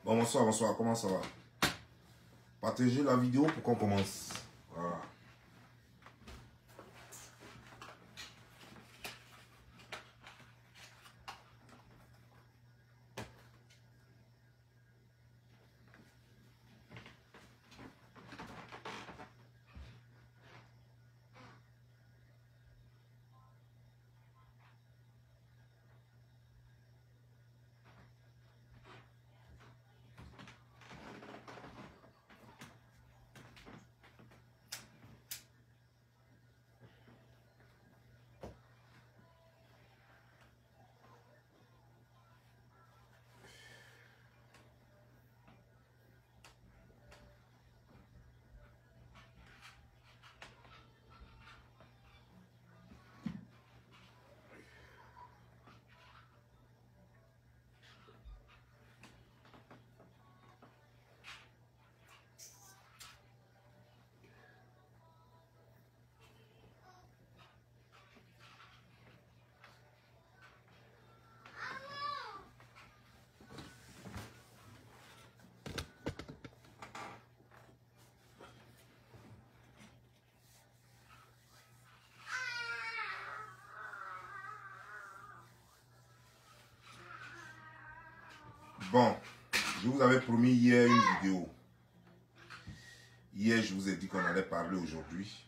Bon, bonsoir, bonsoir, comment ça va? Partagez la vidéo pour qu'on commence. Voilà. Bon, je vous avais promis hier une vidéo. Hier, je vous ai dit qu'on allait parler aujourd'hui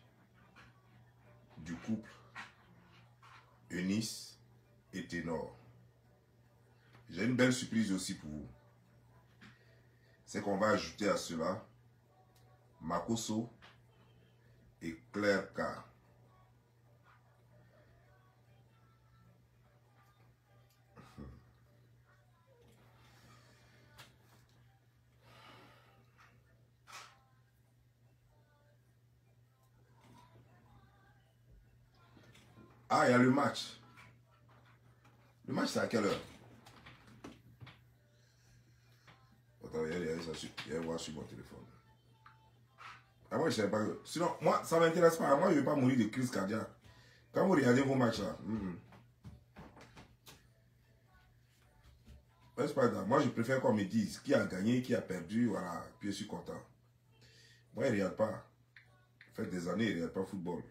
du couple Eunice et Ténor. J'ai une belle surprise aussi pour vous. C'est qu'on va ajouter à cela Makosso et Claire K. Ah, il y a le match. Le match, c'est à quelle heure? Attends, il y a voir sur mon téléphone. Ah, moi, je ne savais pas. Sinon, moi, ça ne m'intéresse pas. Moi, je ne vais pas mourir de crise cardiaque. Quand vous regardez vos matchs là, c'est pas grave. Moi, je préfère qu'on me dise qui a gagné, qui a perdu. Voilà, puis je suis content. Moi, il ne regarde pas. Ça fait des années, il ne regarde pas football.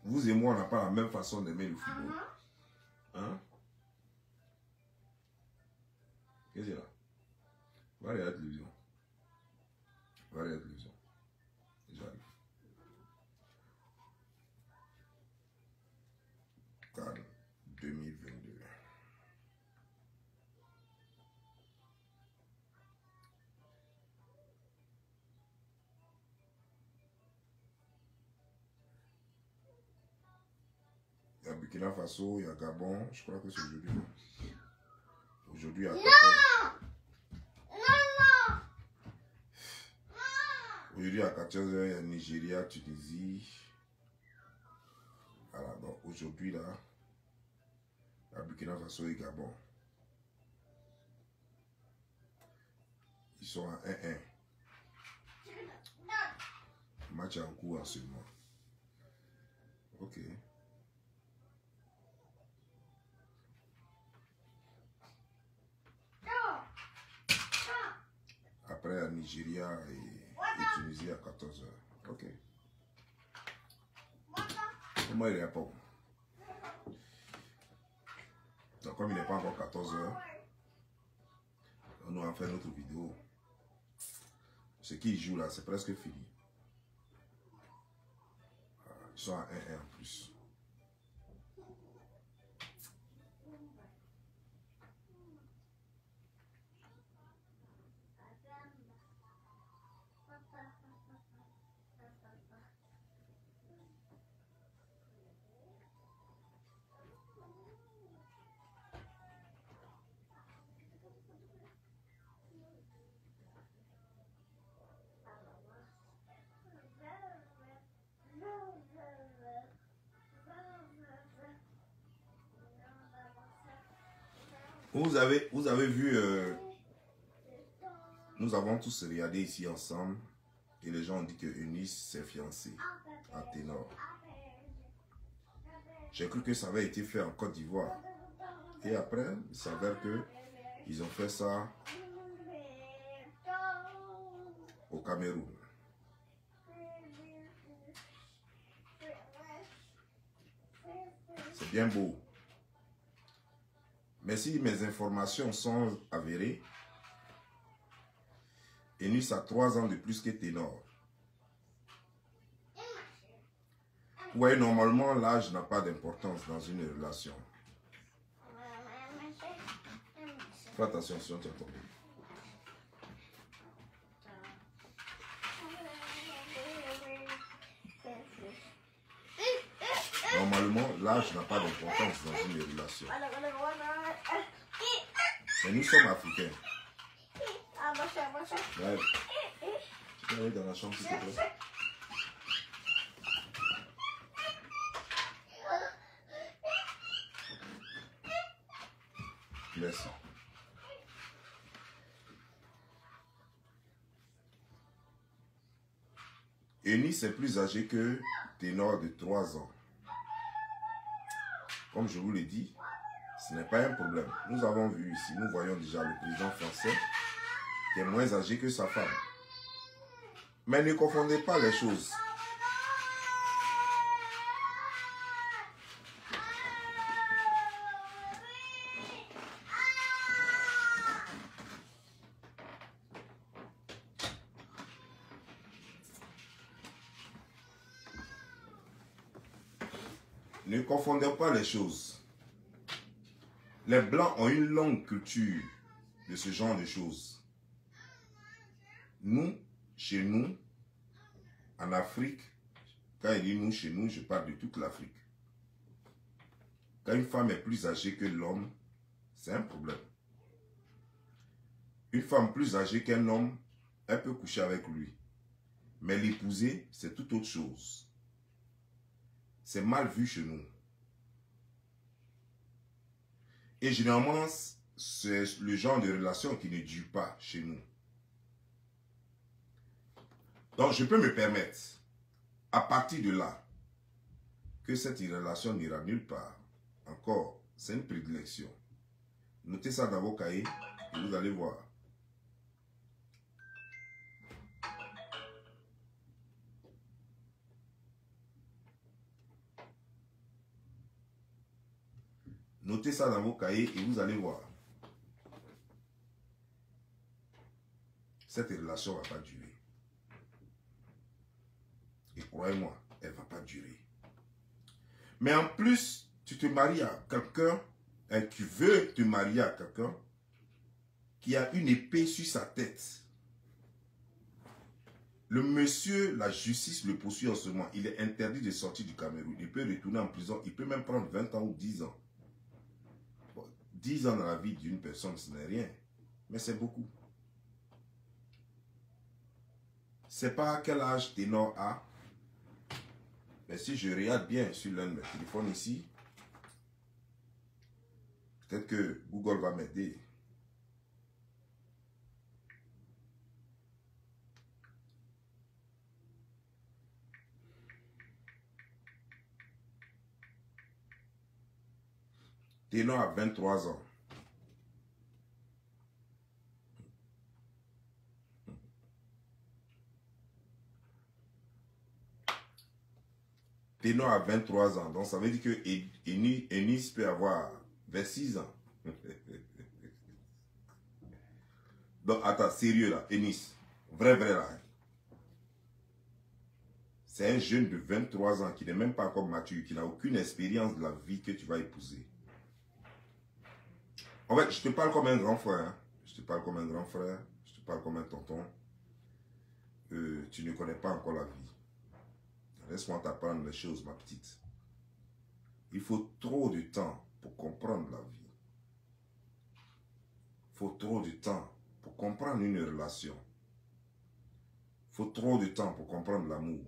Vous et moi, on n'a pas la même façon d'aimer le football. Hein? Qu'est-ce qu'il y a là? Va regarder la télévision. Va regarder la télévision. J'arrive. Cannes 2022. Il y a Burkina Faso, il y a Gabon. Je crois que c'est aujourd'hui. Aujourd'hui, il y a 14. Aujourd'hui, à 14h, il y a Nigeria, Tunisie. Voilà, donc aujourd'hui, là, à Burkina Faso et Gabon. Ils sont à 1-1. Le match est en cours en ce moment. Ok. Après, à Nigeria et Tunisie à 14h. Ok. Comment il répond? Donc, comme il n'est pas encore 14h, on va faire notre vidéo. Ce qui joue là, c'est presque fini. Ils sont à 1-1 en plus. Vous avez vu, nous avons tous regardé ici ensemble et les gens ont dit que Eunice s'est fiancée à Ténor. J'ai cru que ça avait été fait en Côte d'Ivoire. Et après, il s'avère que Ils ont fait ça au Cameroun. C'est bien beau. Mais si mes informations sont avérées, Enus a 3 ans de plus que Ténor. Vous voyez, normalement, l'âge n'a pas d'importance dans une relation. Fais attention si on t'a tombé. Normalement, l'âge n'a pas d'importance dans une relation. Mais nous sommes africains. Ouais. Tu peux aller dans la chambre s'il te plaît. Merci. Enus est plus âgé que Ténor de 3 ans. Comme je vous l'ai dit, ce n'est pas un problème. Nous avons vu ici, nous voyons déjà le président français qui est moins âgé que sa femme. Mais ne confondez pas les choses. Ne confondez pas les choses. Les Blancs ont une longue culture de ce genre de choses. Nous, chez nous, en Afrique, quand il dit nous, chez nous, je parle de toute l'Afrique. Quand une femme est plus âgée que l'homme, c'est un problème. Une femme plus âgée qu'un homme, elle peut coucher avec lui. Mais l'épouser, c'est tout autre chose. C'est mal vu chez nous. Et généralement, c'est le genre de relation qui ne dure pas chez nous. Donc, je peux me permettre, à partir de là, que cette relation n'ira nulle part. Encore, c'est une prédilection. Notez ça dans vos cahiers et vous allez voir. Notez ça dans vos cahiers et vous allez voir. Cette relation ne va pas durer. Et croyez-moi, elle ne va pas durer. Mais en plus, tu te maries à quelqu'un, et tu veux te marier à quelqu'un qui a une épée sur sa tête. Le monsieur, la justice le poursuit en ce moment. Il est interdit de sortir du Cameroun. Il peut retourner en prison. Il peut même prendre 20 ans ou 10 ans. 10 ans dans la vie d'une personne, ce n'est rien. Mais c'est beaucoup. C'est pas à quel âge Ténor a. Mais si je regarde bien sur l'un de mes téléphones ici, peut-être que Google va m'aider. Ténor a 23 ans. Ténor a 23 ans. Donc ça veut dire que Enus peut avoir 26 ans. Donc attends, sérieux là, Enus. Vrai là. C'est un jeune de 23 ans qui n'est même pas encore mature, qui n'a aucune expérience de la vie que tu vas épouser. En fait, je te parle comme un grand frère. Hein. Je te parle comme un grand frère. Je te parle comme un tonton. Tu ne connais pas encore la vie. Laisse-moi t'apprendre les choses, ma petite. Il faut trop de temps pour comprendre la vie. Il faut trop de temps pour comprendre une relation. Il faut trop de temps pour comprendre l'amour.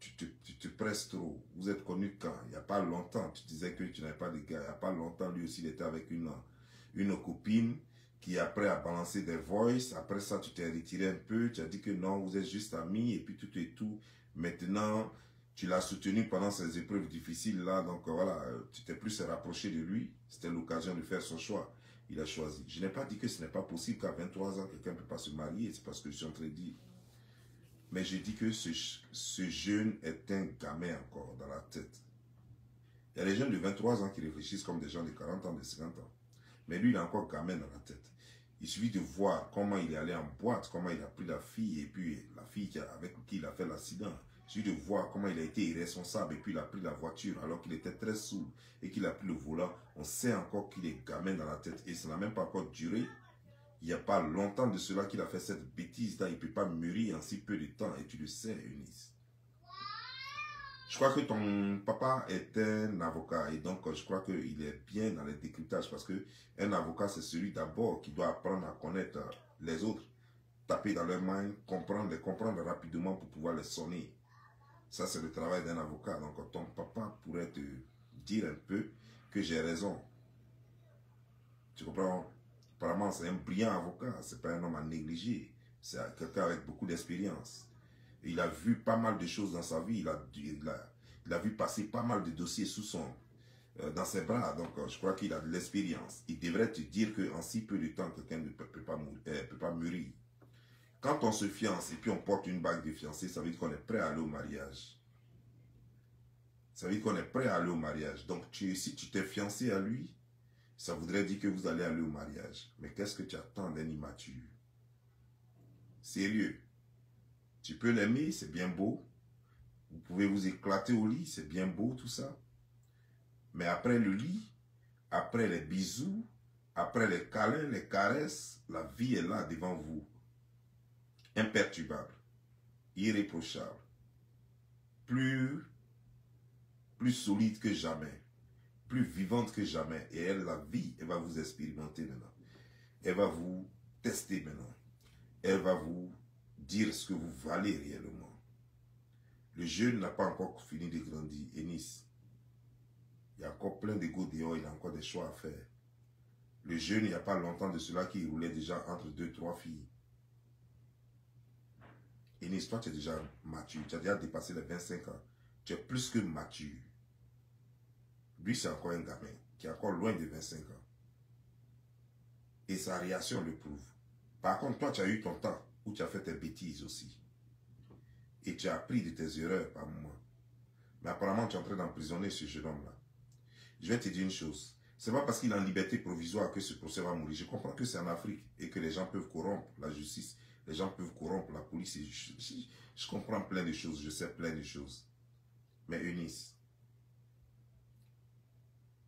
Tu te presses trop. Vous êtes connus quand? Il n'y a pas longtemps. Tu disais que tu n'avais pas de gars. Il n'y a pas longtemps, lui aussi, il était avec une copine qui après a balancé des voices. Après ça, tu t'es retiré un peu. Tu as dit que non, vous êtes juste amis. Et puis tout et tout. Maintenant, tu l'as soutenu pendant ces épreuves difficiles là. Donc voilà, tu t'es plus rapproché de lui. C'était l'occasion de faire son choix. il a choisi. Je n'ai pas dit que ce n'est pas possible qu'à 23 ans, quelqu'un ne peut pas se marier. C'est parce que je suis en train de dire. Mais je dis que ce jeune est un gamin encore dans la tête. Il y a des jeunes de 23 ans qui réfléchissent comme des gens de 40 ans, de 50 ans. Mais lui, il est encore gamin dans la tête. Il suffit de voir comment il est allé en boîte, comment il a pris la fille, et puis la fille avec qui il a fait l'accident. Il suffit de voir comment il a été irresponsable, et puis il a pris la voiture alors qu'il était très saoul, et qu'il a pris le volant. On sait encore qu'il est gamin dans la tête, et ça n'a même pas encore duré. Il n'y a pas longtemps de cela qu'il a fait cette bêtise-là. Il ne peut pas mûrir en si peu de temps, et tu le sais, Eunice. Je crois que ton papa est un avocat et donc je crois qu'il est bien dans les décryptages parce qu'un avocat, c'est celui d'abord qui doit apprendre à connaître les autres, taper dans leurs mains, les comprendre rapidement pour pouvoir les sonner. Ça, c'est le travail d'un avocat. Donc ton papa pourrait te dire un peu que j'ai raison. Tu comprends? Apparemment, c'est un brillant avocat, c'est pas un homme à négliger. C'est quelqu'un avec beaucoup d'expérience. Il a vu pas mal de choses dans sa vie. Il a vu passer pas mal de dossiers dans ses bras. Donc, je crois qu'il a de l'expérience. Il devrait te dire qu'en si peu de temps, quelqu'un ne peut pas mûrir. Quand on se fiance et puis on porte une bague de fiancée, ça veut dire qu'on est prêt à aller au mariage. Ça veut dire qu'on est prêt à aller au mariage. Donc, si tu t'es fiancé à lui, ça voudrait dire que vous allez aller au mariage. Mais qu'est-ce que tu attends d'un immature? Sérieux. Tu peux l'aimer, c'est bien beau. Vous pouvez vous éclater au lit, c'est bien beau tout ça. Mais après le lit, après les bisous, après les câlins, les caresses, la vie est là devant vous. Imperturbable, irréprochable, plus solide que jamais, plus vivante que jamais. Et elle, la vie, elle va vous expérimenter maintenant. Elle va vous tester maintenant. Elle va vous dire ce que vous valez réellement. Le jeune n'a pas encore fini de grandir. Eunice, il y a encore plein d'ego dehors, il a encore des choix à faire. Le jeune, il n'y a pas longtemps de cela qui roulait déjà entre 2-3 filles. Eunice, toi, tu es déjà mature, tu as déjà dépassé les 25 ans. Tu es plus que mature. Lui, c'est encore un gamin qui est encore loin de 25 ans. Et sa réaction le prouve. Par contre, toi, tu as eu ton temps où tu as fait tes bêtises aussi. Et tu as appris de tes erreurs par moment. Mais apparemment, tu es en train d'emprisonner ce jeune homme-là. Je vais te dire une chose. Ce n'est pas parce qu'il est en liberté provisoire que ce procès va mourir. Je comprends que c'est en Afrique et que les gens peuvent corrompre la justice. Les gens peuvent corrompre la police. Je comprends plein de choses. Je sais plein de choses. Mais Eunice,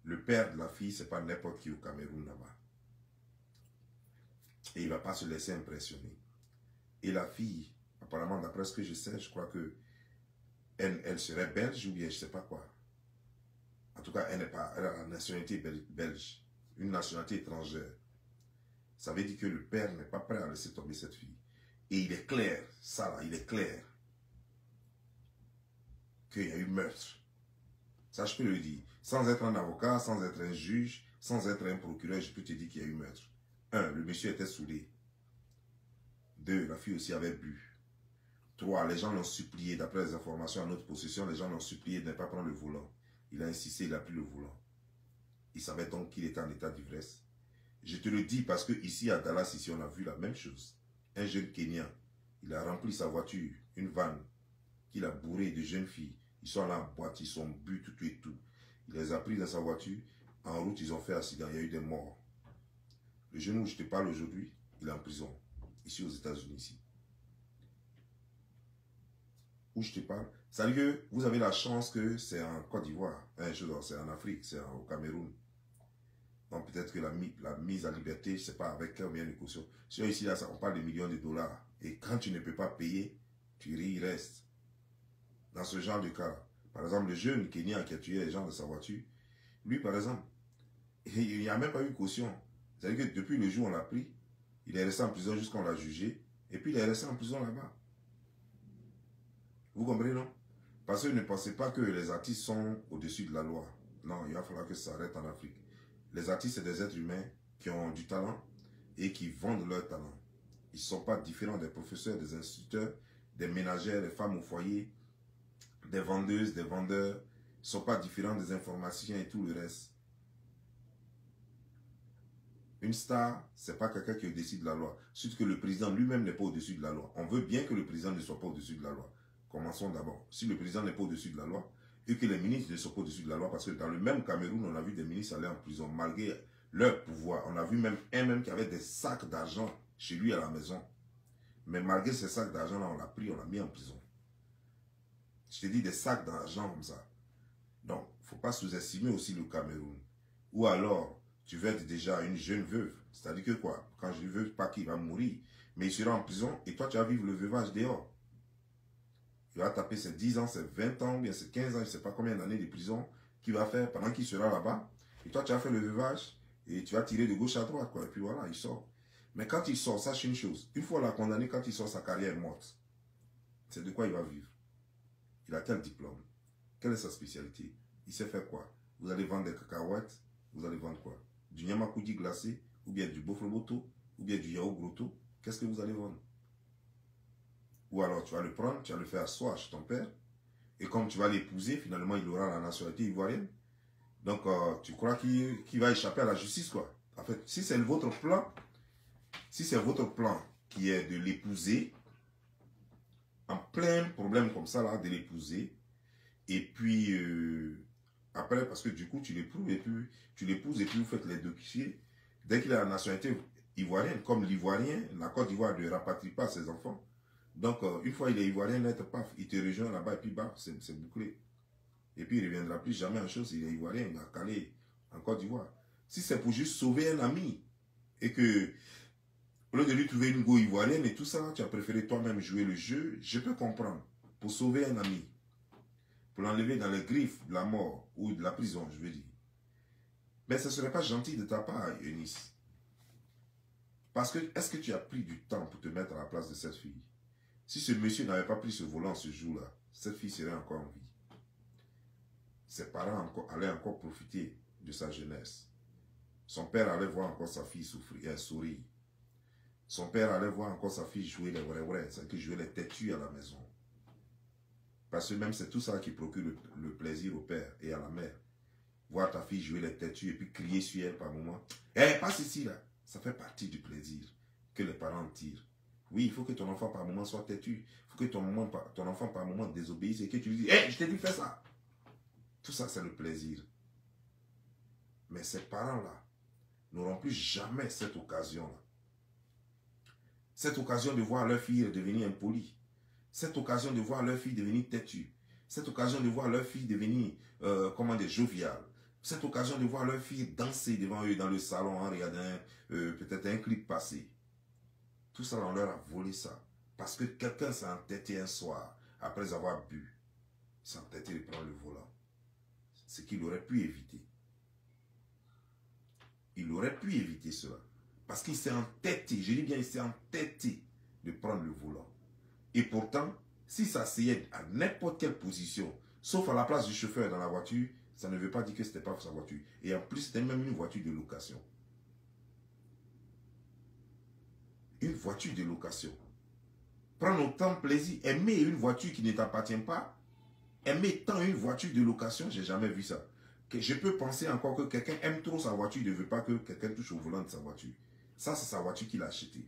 le père de la fille, ce n'est pas n'importe qui au Cameroun là-bas. Et il ne va pas se laisser impressionner. Et la fille, apparemment, d'après ce que je sais, je crois que elle serait belge ou bien je ne sais pas quoi. En tout cas, elle a la nationalité belge, une nationalité étrangère. Ça veut dire que le père n'est pas prêt à laisser tomber cette fille. Et il est clair, ça là, il est clair, qu'il y a eu meurtre. Ça, je peux le dire. Sans être un avocat, sans être un juge, sans être un procureur, je peux te dire qu'il y a eu meurtre. 1. Le monsieur était saoulé. 2. La fille aussi avait bu. 3. Les gens l'ont supplié, d'après les informations à notre possession, les gens l'ont supplié de ne pas prendre le volant. Il a insisté, il a pris le volant. Il savait donc qu'il était en état d'ivresse. Je te le dis parce que ici à Dallas, ici, on a vu la même chose. Un jeune Kenyan, il a rempli sa voiture, une vanne, qu'il a bourré de jeunes filles. Ils sont là en boîte, ils sont bu, tout et tout. Il les a pris dans sa voiture. En route, ils ont fait accident, il y a eu des morts. Le jeune où je te parle aujourd'hui, il est en prison. Ici aux États-Unis, ici. Où je te parle. Ça veut dire que vous avez la chance que c'est en Côte d'Ivoire. C'est en Afrique, c'est au Cameroun. Donc peut-être que la mise à liberté, je ne sais pas avec combien de caution. Si ici, là, on parle de millions de dollars. Et quand tu ne peux pas payer, tu ris, il reste. Dans ce genre de cas, par exemple, le jeune Kenyan qui a tué les gens de sa voiture, lui, par exemple, il n'y a même pas eu caution. C'est-à-dire que depuis le jour où on l'a pris, il est resté en prison jusqu'à on l'a jugé, et puis il est resté en prison là-bas. Vous comprenez, non? Parce que ne pensez pas que les artistes sont au-dessus de la loi. Non, il va falloir que ça arrête en Afrique. Les artistes, c'est des êtres humains qui ont du talent et qui vendent leur talent. Ils ne sont pas différents des professeurs, des instituteurs, des ménagères, des femmes au foyer, des vendeuses, des vendeurs. Ils ne sont pas différents des informaticiens et tout le reste. Une star, ce n'est pas quelqu'un qui est au-dessus de la loi. Surtout que le président lui-même n'est pas au-dessus de la loi. On veut bien que le président ne soit pas au-dessus de la loi. Commençons d'abord. Si le président n'est pas au-dessus de la loi, et que les ministres ne sont pas au-dessus de la loi, parce que dans le même Cameroun, on a vu des ministres aller en prison malgré leur pouvoir. On a vu même un même qui avait des sacs d'argent chez lui à la maison. Mais malgré ces sacs d'argent-là, on l'a pris, on l'a mis en prison. Je te dis des sacs d'argent comme ça. Donc, il ne faut pas sous-estimer aussi le Cameroun. Ou alors, tu veux être déjà une jeune veuve. C'est-à-dire que quoi? Quand je ne veux pas qu'il va mourir, mais il sera en prison et toi, tu vas vivre le veuvage dehors. Il va taper ses 10 ans, ses 20 ans, bien ses 15 ans, je ne sais pas combien d'années de prison qu'il va faire pendant qu'il sera là-bas. Et toi, tu as fait le veuvage et tu vas tirer de gauche à droite, quoi. Et puis voilà, il sort. Mais quand il sort, sache une chose. Une fois la condamné, quand il sort, sa carrière est morte. C'est de quoi il va vivre? Il a quel diplôme? Quelle est sa spécialité? Il sait faire quoi? Vous allez vendre des cacahuètes? Vous allez vendre quoi? Du nyamakoudi glacé? Ou bien du bofloboto? Ou bien du yaourt grotto? Qu'est-ce que vous allez vendre? Ou alors tu vas le prendre, tu vas le faire asseoir chez ton père. Et comme tu vas l'épouser, finalement il aura la nationalité ivoirienne. Donc tu crois qu'il va échapper à la justice, quoi? En fait, si c'est votre plan, si c'est votre plan qui est de l'épouser, en plein problème comme ça, là, de l'épouser, et puis après, parce que du coup, tu l'épouses et puis vous faites les dossiers, dès qu'il a la nationalité ivoirienne, comme l'Ivoirien, la Côte d'Ivoire ne rapatrie pas ses enfants. Donc, une fois il est ivoirien, net, paf, il te rejoint là-bas et puis baf, c'est bouclé. Et puis il ne reviendra plus jamais en chose, il est ivoirien, il va caler en Côte d'Ivoire. Si c'est pour juste sauver un ami, et que au lieu de lui trouver une go ivoirienne et tout ça, tu as préféré toi-même jouer le jeu, je peux comprendre. Pour sauver un ami, pour l'enlever dans les griffes de la mort ou de la prison, je veux dire. Mais ce ne serait pas gentil de ta part, Eunice. Parce que, est-ce que tu as pris du temps pour te mettre à la place de cette fille? Si ce monsieur n'avait pas pris ce volant ce jour-là, cette fille serait encore en vie. Ses parents allaient encore profiter de sa jeunesse. Son père allait voir encore sa fille souffrir, sourire. Son père allait voir encore sa fille jouer les vrais, c'est-à-dire jouer les têtus à la maison. Parce que même c'est tout ça qui procure le plaisir au père et à la mère. Voir ta fille jouer les têtus et puis crier sur elle par moment. Eh, passe ici là. Ça fait partie du plaisir que les parents tirent. Oui, il faut que ton enfant par moment soit têtu. Il faut que ton enfant par moment désobéisse et que tu lui dis, eh, je t'ai dit fais ça. Tout ça c'est le plaisir. Mais ces parents-là n'auront plus jamais cette occasion-là. Cette occasion de voir leur fille devenir impolie. Cette occasion de voir leur fille devenir têtue. Cette occasion de voir leur fille devenir, comment dire, joviale. Cette occasion de voir leur fille danser devant eux dans le salon en regardant peut-être un clip passé. Tout ça, on leur a volé ça. Parce que quelqu'un s'est entêté un soir, après avoir bu, s'est entêté de prendre le volant. Ce qu'il aurait pu éviter. Il aurait pu éviter cela. Parce qu'il s'est entêté, je dis bien, il s'est entêté de prendre le volant. Et pourtant, si s'asseyait à n'importe quelle position, sauf à la place du chauffeur dans la voiture, ça ne veut pas dire que ce n'était pas sa voiture. Et en plus, c'était même une voiture de location. Une voiture de location. Prendre autant de plaisir, aimer une voiture qui ne t'appartient pas, aimer tant une voiture de location, j'ai jamais vu ça. Je peux penser encore que quelqu'un aime trop sa voiture, ne veut pas que quelqu'un touche au volant de sa voiture. Ça, c'est sa voiture qu'il a achetée.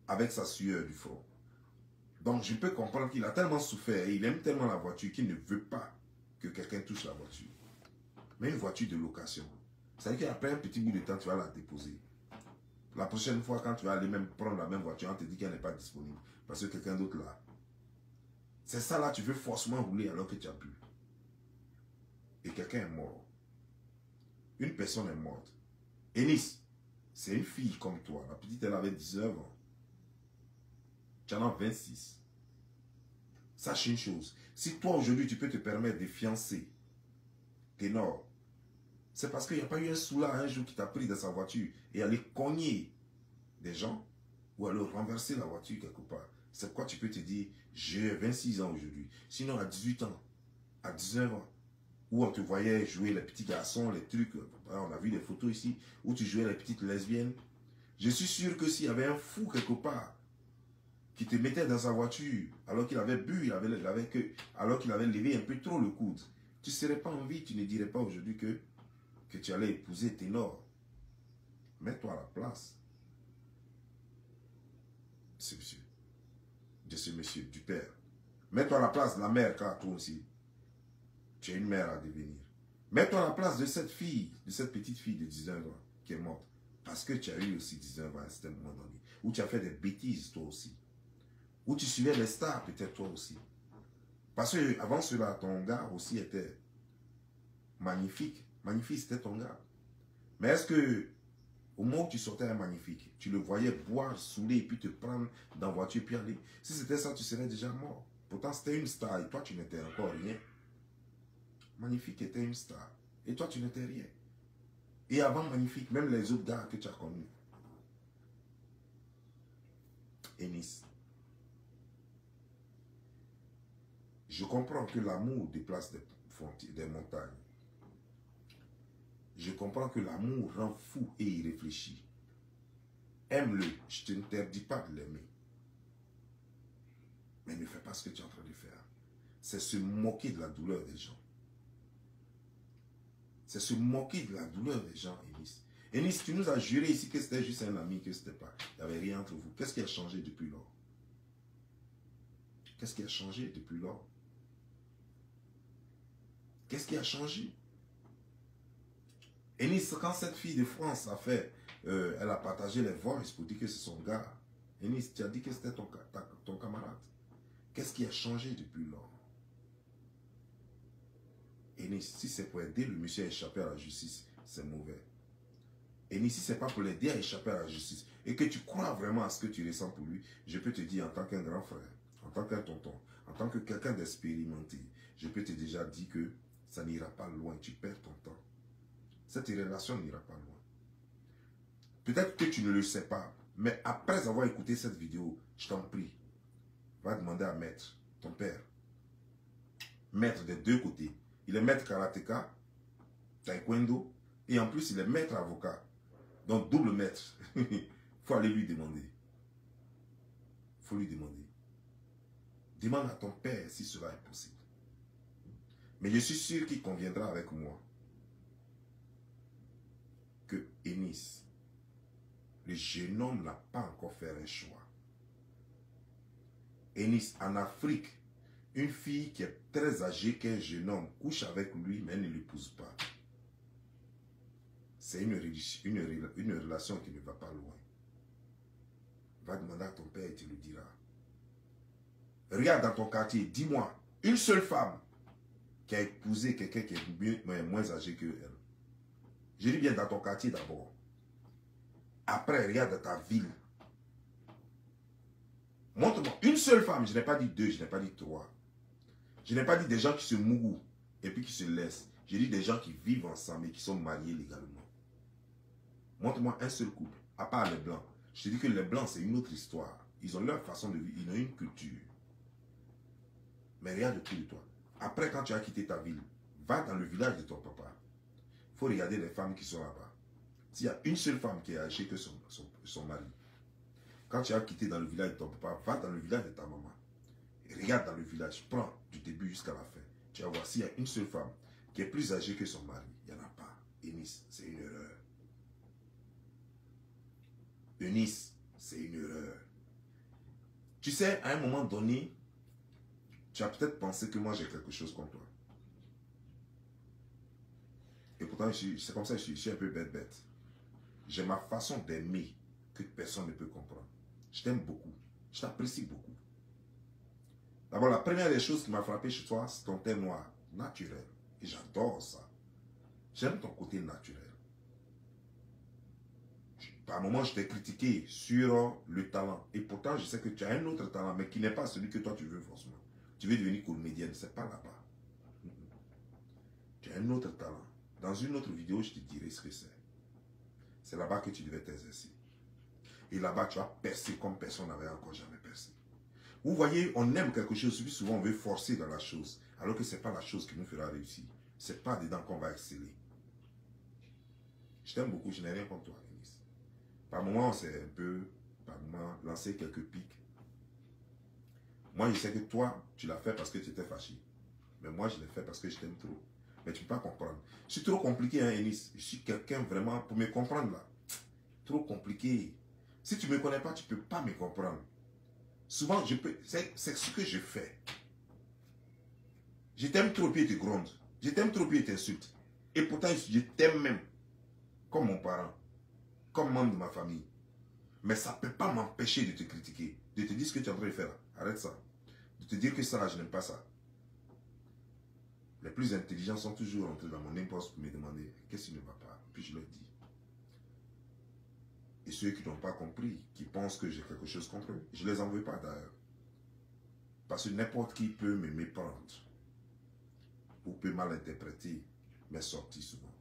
Avec sa sueur du front. Donc, je peux comprendre qu'il a tellement souffert et il aime tellement la voiture qu'il ne veut pas que quelqu'un touche la voiture. Mais une voiture de location, ça veut dire qu'après un petit bout de temps, tu vas la déposer. La prochaine fois, quand tu vas aller même prendre la même voiture, on te dit qu'elle n'est pas disponible parce que quelqu'un d'autre l'a. C'est ça là, tu veux forcément rouler alors que tu as bu. Et quelqu'un est mort. Une personne est morte. Eunice, c'est une fille comme toi. La petite, elle avait 19 ans. Tu en as 26. Sache une chose. Si toi, aujourd'hui, tu peux te permettre de fiancer Ténor, c'est parce qu'il n'y a pas eu un soulard un jour qui t'a pris dans sa voiture et aller cogner des gens ou alors renverser la voiture quelque part. C'est quoi tu peux te dire, j'ai 26 ans aujourd'hui. Sinon, à 18 ans, à 19 ans, où on te voyait jouer les petits garçons, les trucs, on a vu des photos ici, où tu jouais les petites lesbiennes. Je suis sûr que s'il y avait un fou quelque part qui te mettait dans sa voiture, alors qu'il avait bu, alors qu'il avait levé un peu trop le coude, tu ne serais pas en vie, tu ne dirais pas aujourd'hui que tu allais épouser Ténor. Mets-toi à la place de ce monsieur, du père. Mets-toi à la place de la mère, car toi aussi, tu es une mère à devenir. Mets-toi à la place de cette fille, de cette petite fille de 19 ans qui est morte. Parce que tu as eu aussi 19 ans à un certain moment donné. Où tu as fait des bêtises, toi aussi. Où tu suivais les stars, peut-être toi aussi. Parce que avant cela, ton gars aussi était magnifique. Magnifique, c'était ton gars. Mais est-ce que, au moment où tu sortais un magnifique, tu le voyais boire, saouler, et puis te prendre dans la voiture, puis aller. Si c'était ça, tu serais déjà mort. Pourtant, c'était une star, et toi, tu n'étais encore rien. Magnifique était une star, et toi, tu n'étais rien. Et avant Magnifique, même les autres gars que tu as connus. Enis. Je comprends que l'amour déplace des montagnes. Je comprends que l'amour rend fou et irréfléchi. Aime-le, je ne t'interdis pas de l'aimer. Mais ne fais pas ce que tu es en train de faire. C'est se moquer de la douleur des gens. C'est se moquer de la douleur des gens, Enis. Enis, tu nous as juré ici que c'était juste un ami, que c'était pas. Il n'y avait rien entre vous. Qu'est-ce qui a changé depuis lors? Qu'est-ce qui a changé depuis lors? Qu'est-ce qui a changé? Enis, quand cette fille de France a fait, elle a partagé les voices pour dire que c'est son gars. Enis, tu as dit que c'était ton camarade. Qu'est-ce qui a changé depuis lors? Enis, si c'est pour aider le monsieur à échapper à la justice, c'est mauvais. Enis, si ce n'est pas pour l'aider à échapper à la justice, et que tu crois vraiment à ce que tu ressens pour lui, je peux te dire en tant qu'un grand frère, en tant qu'un tonton, en tant que quelqu'un d'expérimenté, je peux te déjà dire que ça n'ira pas loin, tu perds ton temps. Cette relation n'ira pas loin. Peut-être que tu ne le sais pas, mais après avoir écouté cette vidéo, je t'en prie, va demander à maître, ton père, maître des deux côtés. Il est maître karatéka, taekwondo, et en plus il est maître avocat. Donc double maître. Il faut aller lui demander. Il faut lui demander. Demande à ton père si cela est possible. Mais je suis sûr qu'il conviendra avec moi que Enis, le jeune homme n'a pas encore fait un choix. Enis, en Afrique, une fille qui est très âgée qu'un jeune homme couche avec lui, mais elle ne l'épouse pas. C'est une relation qui ne va pas loin. Va demander à ton père et tu le diras. Regarde dans ton quartier, dis-moi, une seule femme qui a épousé quelqu'un qui est moins âgé que elle. Je dis bien dans ton quartier d'abord. Après, regarde dans ta ville. Montre-moi une seule femme. Je n'ai pas dit deux, je n'ai pas dit trois. Je n'ai pas dit des gens qui se mouillent et puis qui se laissent. J'ai dit des gens qui vivent ensemble et qui sont mariés légalement. Montre-moi un seul couple, à part les blancs. Je te dis que les blancs, c'est une autre histoire. Ils ont leur façon de vivre, ils ont une culture. Mais regarde autour de toi. Après, quand tu as quitté ta ville, va dans le village de ton papa. Il faut regarder les femmes qui sont là-bas. S'il y a une seule femme qui est âgée que son mari, quand tu as quitté dans le village de ton papa, va dans le village de ta maman. Et regarde dans le village, prends du début jusqu'à la fin. Tu vas voir s'il y a une seule femme qui est plus âgée que son mari. Il n'y en a pas. Enis, c'est une erreur. Eunice, c'est une erreur. Tu sais, à un moment donné, tu as peut-être pensé que moi j'ai quelque chose contre toi. Et pourtant, c'est comme ça que je suis un peu bête. J'ai ma façon d'aimer que personne ne peut comprendre. Je t'aime beaucoup. Je t'apprécie beaucoup. D'abord, la première des choses qui m'a frappé chez toi, c'est ton teint noir, naturel. Et j'adore ça. J'aime ton côté naturel. Par moments, je t'ai critiqué sur le talent. Et pourtant, je sais que tu as un autre talent, mais qui n'est pas celui que toi tu veux forcément. Tu veux devenir comédienne, c'est pas là-bas. Tu as un autre talent. Dans une autre vidéo, je te dirai ce que c'est. C'est là-bas que tu devais t'exercer. Et là-bas, tu as percé comme personne n'avait encore jamais percé. Vous voyez, on aime quelque chose, puis souvent on veut forcer dans la chose, alors que ce n'est pas la chose qui nous fera réussir. Ce n'est pas dedans qu'on va exceller. Je t'aime beaucoup, je n'ai rien contre toi, Enis. Par moments, c'est un peu, par moments, lancer quelques pics. Moi, je sais que toi, tu l'as fait parce que tu étais fâché. Mais moi, je l'ai fait parce que je t'aime trop. Mais tu ne peux pas comprendre. Je suis trop compliqué, hein, Enis. Je suis quelqu'un vraiment, pour me comprendre là. trop compliqué. Si tu ne me connais pas, tu ne peux pas me comprendre. Souvent, c'est ce que je fais. Je t'aime trop, puis je te gronde. Je t'aime trop, puis je t'insulte. Et pourtant, je t'aime même. Comme mon parent. Comme membre de ma famille. Mais ça ne peut pas m'empêcher de te critiquer. De te dire ce que tu es en train de faire. Arrête ça. De te dire que ça, là, je n'aime pas ça. Les plus intelligents sont toujours entrés dans mon impulse pour me demander qu'est-ce qui ne va pas. Puis je leur dis. Et ceux qui n'ont pas compris, qui pensent que j'ai quelque chose contre eux, je ne les envoie pas d'ailleurs. Parce que n'importe qui peut me méprendre. Ou peut mal interpréter mes sorties souvent.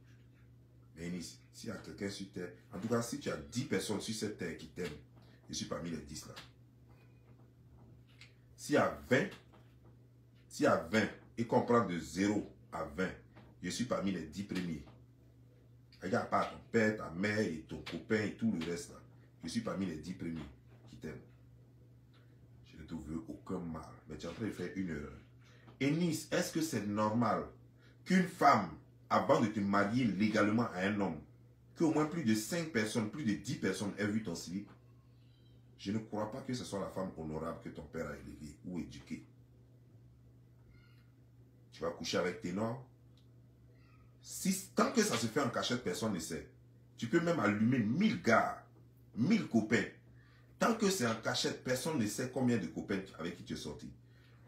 Mais s'il y a quelqu'un sur terre, en tout cas, si tu as 10 personnes sur cette terre qui t'aiment, je suis parmi les 10 là. S'il y a 20 et qu'on prend de 0 à 20, je suis parmi les 10 premiers. Regarde pas ton père, ta mère et ton copain et tout le reste là. Je suis parmi les 10 premiers qui t'aiment. Je ne te veux aucun mal, mais tu es en train de faire une erreur. Et Nice, est-ce que c'est normal qu'une femme, avant de te marier légalement à un homme, qu'au moins plus de 5 personnes, plus de 10 personnes aient vu ton slip? Je ne crois pas que ce soit la femme honorable que ton père a élevée ou éduquée. Tu vas coucher avec Ténor. Tant que ça se fait en cachette, personne ne sait. Tu peux même allumer 1000 gars, 1000 copains. Tant que c'est en cachette, personne ne sait combien de copains avec qui tu es sorti.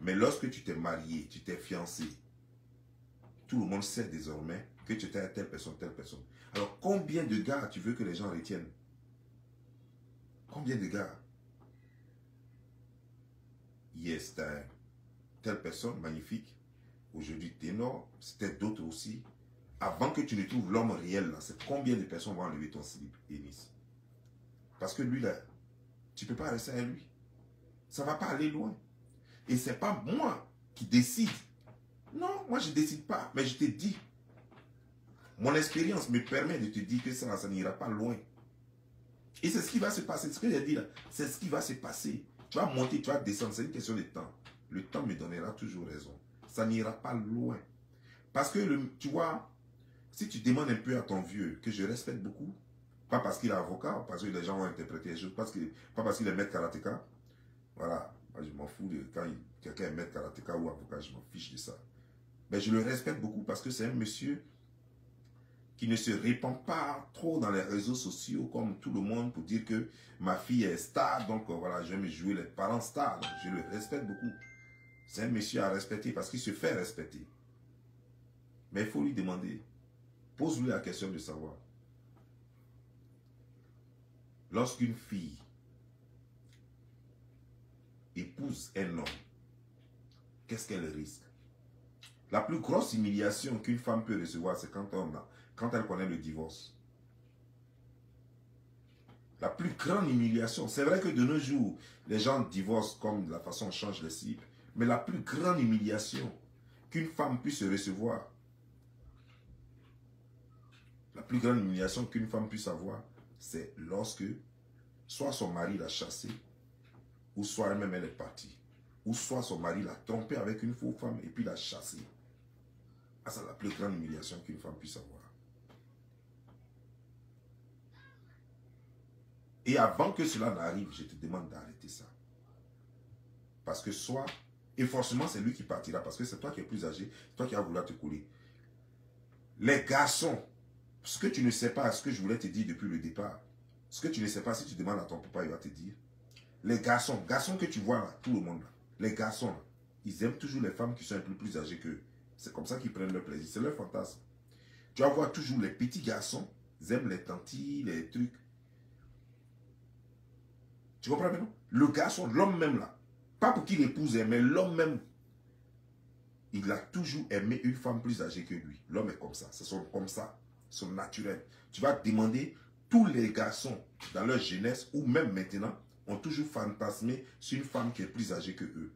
Mais lorsque tu t'es marié, tu t'es fiancé, tout le monde sait désormais que tu étais à telle personne, telle personne. Alors, combien de gars tu veux que les gens retiennent? Combien de gars? Yes, telle personne magnifique. Aujourd'hui, Ténor, c'était d'autres aussi. Avant que tu ne trouves l'homme réel, c'est combien de personnes vont enlever ton slip, Eunice? Parce que lui, là, tu ne peux pas rester à lui. Ça ne va pas aller loin. Et ce n'est pas moi qui décide. Non, moi je ne décide pas. Mais je te dis, mon expérience me permet de te dire que ça n'ira pas loin. Et c'est ce qui va se passer. Ce que j'ai dit là, c'est ce qui va se passer. Tu vas monter, tu vas descendre. C'est une question de temps. Le temps me donnera toujours raison. Ça n'ira pas loin. Parce que, tu vois, si tu demandes un peu à ton vieux, que je respecte beaucoup, pas parce qu'il est avocat, parce que les gens vont interpréter les choses, pas parce qu'il est maître karatéka. Voilà, moi, je m'en fous de quand quelqu'un est maître karatéka ou avocat, je m'en fiche de ça. Mais je le respecte beaucoup parce que c'est un monsieur qui ne se répand pas trop dans les réseaux sociaux comme tout le monde pour dire que ma fille est star, donc voilà, je vais me jouer les parents stars. Donc, je le respecte beaucoup. C'est un monsieur à respecter parce qu'il se fait respecter. Mais il faut lui demander, pose-lui la question de savoir. Lorsqu'une fille épouse un homme, qu'est-ce qu'elle risque? La plus grosse humiliation qu'une femme peut recevoir, c'est quand elle connaît le divorce. La plus grande humiliation, c'est vrai que de nos jours, les gens divorcent comme de la façon on change les slip, mais la plus grande humiliation qu'une femme puisse recevoir, la plus grande humiliation qu'une femme puisse avoir, c'est lorsque soit son mari l'a chassée, ou soit elle-même elle est partie, ou soit son mari l'a trompée avec une fausse femme et puis l'a chassée. Ah, c'est la plus grande humiliation qu'une femme puisse avoir. Et avant que cela n'arrive, je te demande d'arrêter ça. Parce que soit, et forcément c'est lui qui partira, parce que c'est toi qui es plus âgé, toi qui as voulu te couler. Les garçons, ce que tu ne sais pas, ce que je voulais te dire depuis le départ, ce que tu ne sais pas, si tu demandes à ton papa, il va te dire. Les garçons que tu vois là, tout le monde là, les garçons là, ils aiment toujours les femmes qui sont un peu plus âgées qu'eux. C'est comme ça qu'ils prennent leur plaisir, c'est leur fantasme. Tu vas voir toujours les petits garçons, ils aiment les tantilles, les trucs. Tu comprends maintenant? Le garçon, l'homme même là, pas pour qu'il épouse, mais l'homme même, il a toujours aimé une femme plus âgée que lui. L'homme est comme ça, comme ça, son naturel. Tu vas demander, tous les garçons dans leur jeunesse ou même maintenant ont toujours fantasmé sur une femme qui est plus âgée que eux.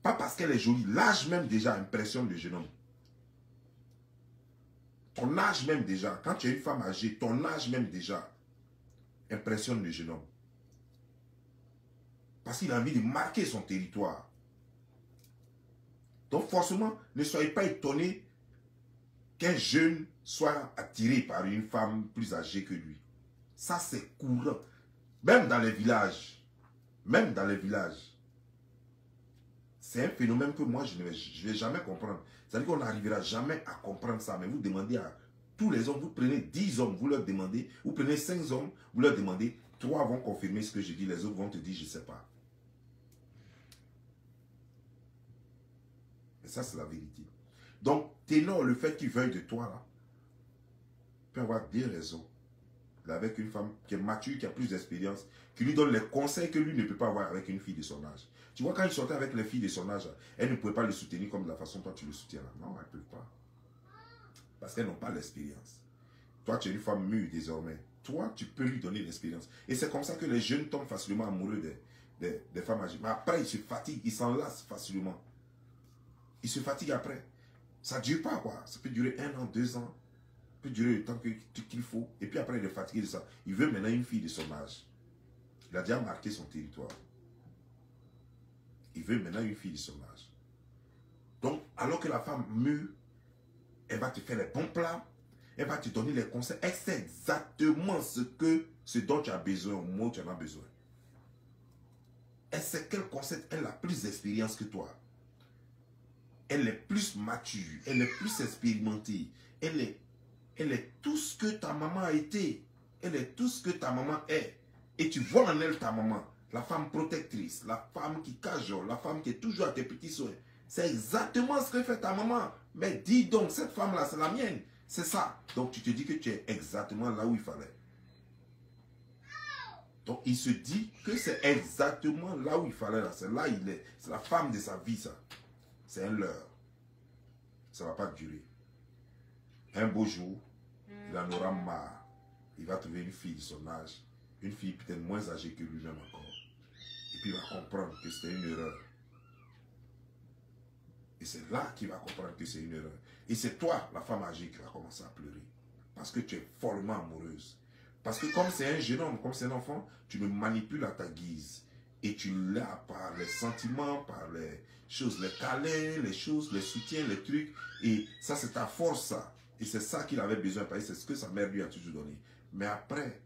Pas parce qu'elle est jolie, l'âge même déjà impressionne le jeune homme. Ton âge même déjà, quand tu es une femme âgée, ton âge même déjà impressionne le jeune homme. Parce qu'il a envie de marquer son territoire. Donc forcément, ne soyez pas étonnés qu'un jeune soit attiré par une femme plus âgée que lui. Ça, c'est courant. Même dans les villages. Même dans les villages. C'est un phénomène que moi, je ne vais jamais comprendre. C'est-à-dire qu'on n'arrivera jamais à comprendre ça. Mais vous demandez à tous les hommes, vous prenez 10 hommes, vous leur demandez, vous prenez 5 hommes, vous leur demandez, 3 vont confirmer ce que je dis, les autres vont te dire, je ne sais pas. Et ça, c'est la vérité. Donc, Ténor, le fait qu'il veuille de toi, là, peut avoir des raisons. Il est avec une femme qui est mature, qui a plus d'expérience, qui lui donne les conseils que lui ne peut pas avoir avec une fille de son âge. Tu vois, quand il sortait avec les filles de son âge, elles ne pouvaient pas le soutenir comme de la façon dont toi tu le soutiens là. Non, elles ne peuvent pas. Parce qu'elles n'ont pas l'expérience. Toi, tu es une femme mûre désormais. Toi, tu peux lui donner l'expérience. Et c'est comme ça que les jeunes tombent facilement amoureux des femmes âgées. Mais après, ils se fatiguent, ils s'enlacent facilement. Ils se fatiguent après. Ça ne dure pas, quoi. Ça peut durer 1 an, 2 ans. Ça peut durer le temps qu'il faut. Et puis après, il est fatigué de ça. Il veut maintenant une fille de son âge. Il a déjà marqué son territoire. Il veut maintenant une fille de son âge. Donc, alors que la femme mûre, elle va te faire les bons plats, elle va te donner les conseils. Elle sait exactement ce dont tu as besoin au moment où tu en as besoin. Elle sait quel conseil, elle a plus d'expérience que toi. Elle est plus mature, elle est plus expérimentée. Elle est tout ce que ta maman a été. Elle est tout ce que ta maman est. Et tu vois en elle ta maman. La femme protectrice, la femme qui cajole, la femme qui est toujours à tes petits soins. C'est exactement ce que fait ta maman. Mais dis donc, cette femme-là, c'est la mienne. C'est ça. Donc tu te dis que tu es exactement là où il fallait. Donc il se dit que c'est exactement là où il fallait. C'est là il est. C'est la femme de sa vie, ça. C'est un leurre. Ça ne va pas durer. Un beau jour, il en aura marre. Il va trouver une fille de son âge. Une fille peut-être moins âgée que lui-même encore. Et puis il va comprendre que c'était une erreur. Et c'est là qu'il va comprendre que c'est une erreur. Et c'est toi, la femme âgée, qui va commencer à pleurer. Parce que tu es follement amoureuse. Parce que comme c'est un jeune homme, comme c'est un enfant, tu le manipules à ta guise. Et tu l'as par les sentiments, par les choses, les câlins, les choses, les soutiens, les trucs. Et ça, c'est ta force, ça. Et c'est ça qu'il avait besoin, parce que c'est ce que sa mère lui a toujours donné. Mais après,